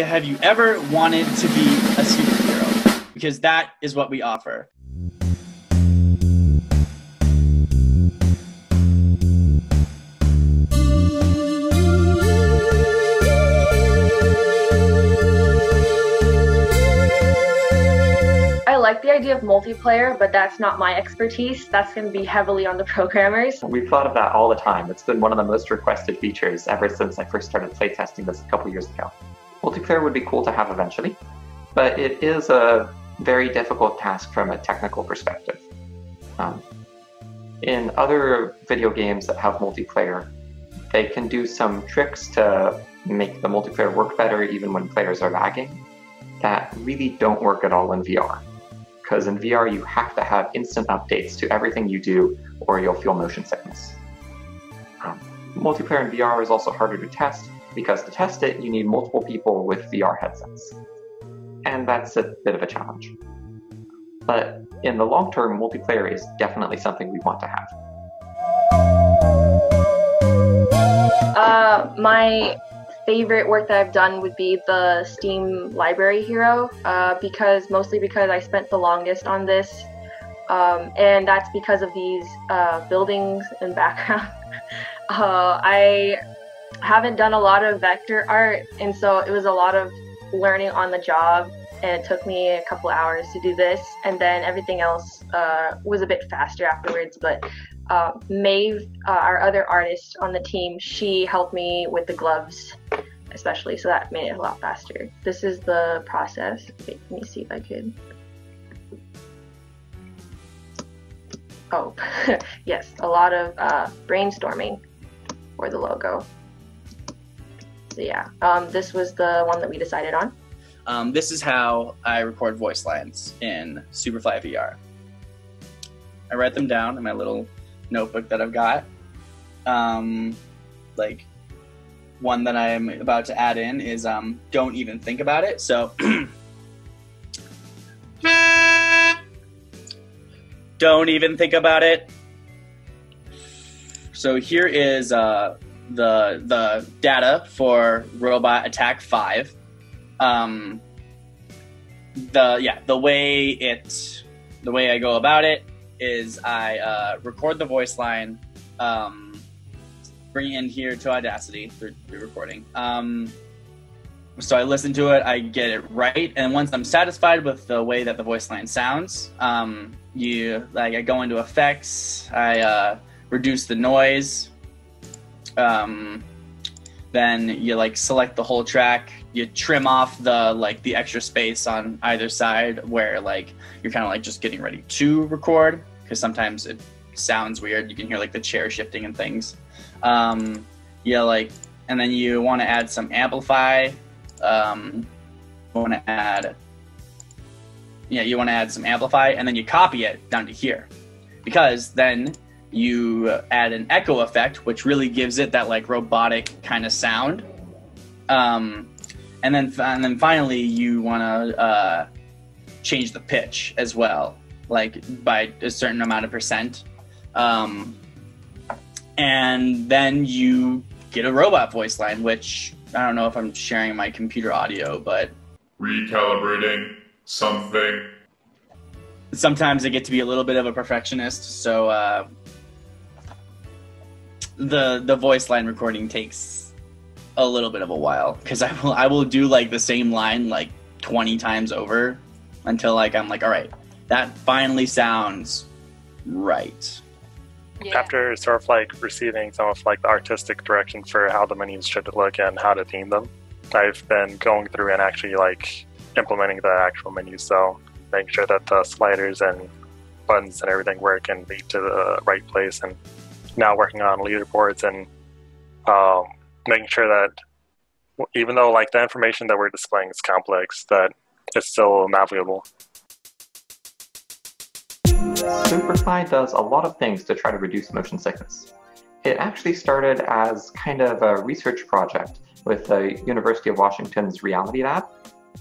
have you ever wanted to be a superhero? Because that is what we offer. I like the idea of multiplayer, but that's not my expertise. That's going to be heavily on the programmers. We've thought of that all the time. It's been one of the most requested features ever since I first started playtesting this a couple years ago. Multiplayer would be cool to have eventually, but it is a very difficult task from a technical perspective. In other video games that have multiplayer, they can do some tricks to make the multiplayer work better even when players are lagging that really don't work at all in VR. Because in VR you have to have instant updates to everything you do or you'll feel motion sickness. Multiplayer in VR is also harder to test because to test it you need multiple people with VR headsets. And that's a bit of a challenge. But in the long term, multiplayer is definitely something we want to have. My favorite work that I've done would be the Steam Library Hero, mostly because I spent the longest on this, and that's because of these buildings and background. I haven't done a lot of vector art, and so it was a lot of learning on the job, and it took me a couple hours to do this, and then everything else was a bit faster afterwards. But Maeve, our other artist on the team, she helped me with the gloves especially, so that made it a lot faster. This is the process. Wait, let me see if I could. Oh, yes, a lot of brainstorming for the logo. So yeah, this was the one that we decided on. This is how I record voice lines in Superfly VR. I write them down in my little notebook that I've got. Like, one that I'm about to add in is don't even think about it. So don't even think about it. So here is the data for Robot Attack 5. The way I go about it is I record the voice line, bring it in here to Audacity through recording. So I listen to it, I get it right, and once I'm satisfied with the way that the voice line sounds, I go into effects, I reduce the noise, then you select the whole track, you trim off the extra space on either side where you're kind of just getting ready to record, because sometimes it sounds weird. You can hear the chair shifting and things. And then you want to add some amplify. You want to add some amplify, and then you copy it down to here, because then you add an echo effect, which really gives it that robotic kind of sound. And then finally you want to change the pitch as well, by a certain amount of percent. And then you get a robot voice line, which I don't know if I'm sharing my computer audio, but recalibrating something. Sometimes I get to be a little bit of a perfectionist, so the voice line recording takes a little bit of a while, because I will do the same line 20 times over until I'm all right, that finally sounds right. Yeah. After sort of receiving some of the artistic direction for how the menus should look and how to theme them, I've been going through and actually implementing the actual menus, so making sure that the sliders and buttons and everything work and lead to the right place, and now working on leaderboards and making sure that even though the information that we're displaying is complex, that it's still navigable. Superfly does a lot of things to try to reduce motion sickness. It actually started as kind of a research project with the University of Washington's Reality Lab,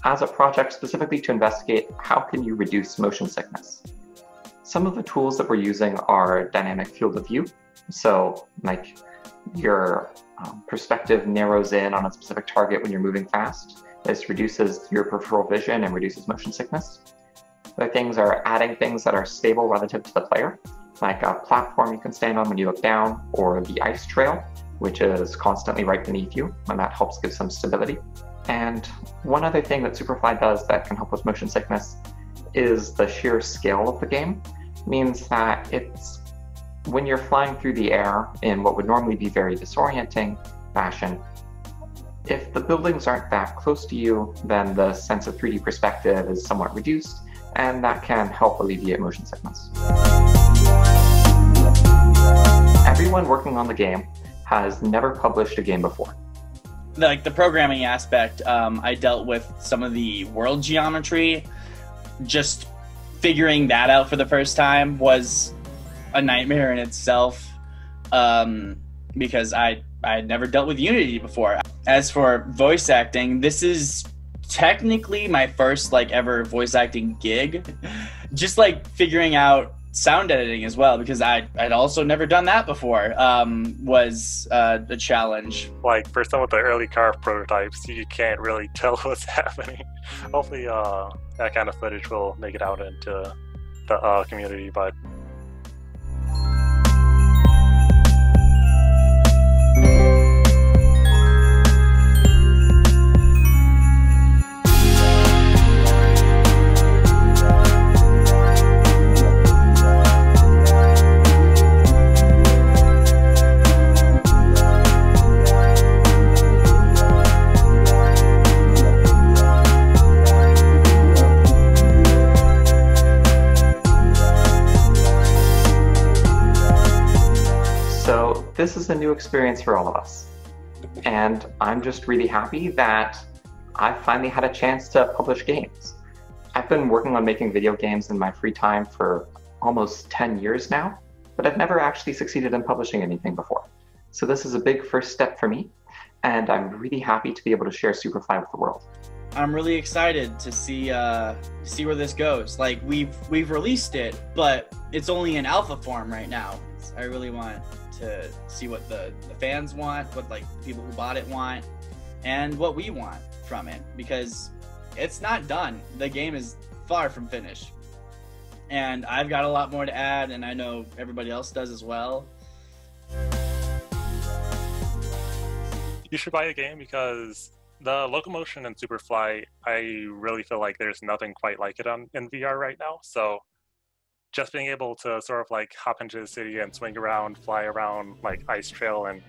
as a project specifically to investigate how can you reduce motion sickness. Some of the tools that we're using are dynamic field of view, so Your perspective narrows in on a specific target when you're moving fast. This reduces your peripheral vision and reduces motion sickness. Other things are adding things that are stable relative to the player, like a platform you can stand on when you look down, or the ice trail, which is constantly right beneath you, and that helps give some stability. And one other thing that Superfly does that can help with motion sickness is the sheer scale of the game. It means that when you're flying through the air in what would normally be very disorienting fashion, if the buildings aren't that close to you, then the sense of 3D perspective is somewhat reduced, and that can help alleviate motion sickness. Everyone working on the game has never published a game before. Like the programming aspect, I dealt with some of the world geometry. Just figuring that out for the first time was a nightmare in itself, because I had never dealt with Unity before. As for voice acting, this is technically my first ever voice acting gig. Just figuring out sound editing as well, because I'd also never done that before, was a challenge. For some of the early car prototypes, you can't really tell what's happening. Hopefully that kind of footage will make it out into the community, but this is a new experience for all of us. And I'm just really happy that I finally had a chance to publish games. I've been working on making video games in my free time for almost 10 years now, but I've never actually succeeded in publishing anything before. So this is a big first step for me, and I'm really happy to be able to share Superfly with the world. I'm really excited to see where this goes. We've released it, but it's only in alpha form right now. I really want to see what the fans want, what people who bought it want, and what we want from it, because it's not done. The game is far from finished, and I've got a lot more to add, and I know everybody else does as well. You should buy the game because the locomotion in Superfly, I really feel like there's nothing quite like it in VR right now. So just being able to sort of hop into the city and swing around, fly around ice trail and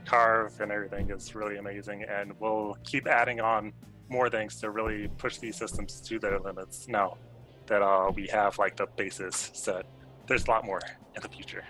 carve and everything is really amazing. And we'll keep adding on more things to really push these systems to their limits now that we have the basis set. There's a lot more in the future.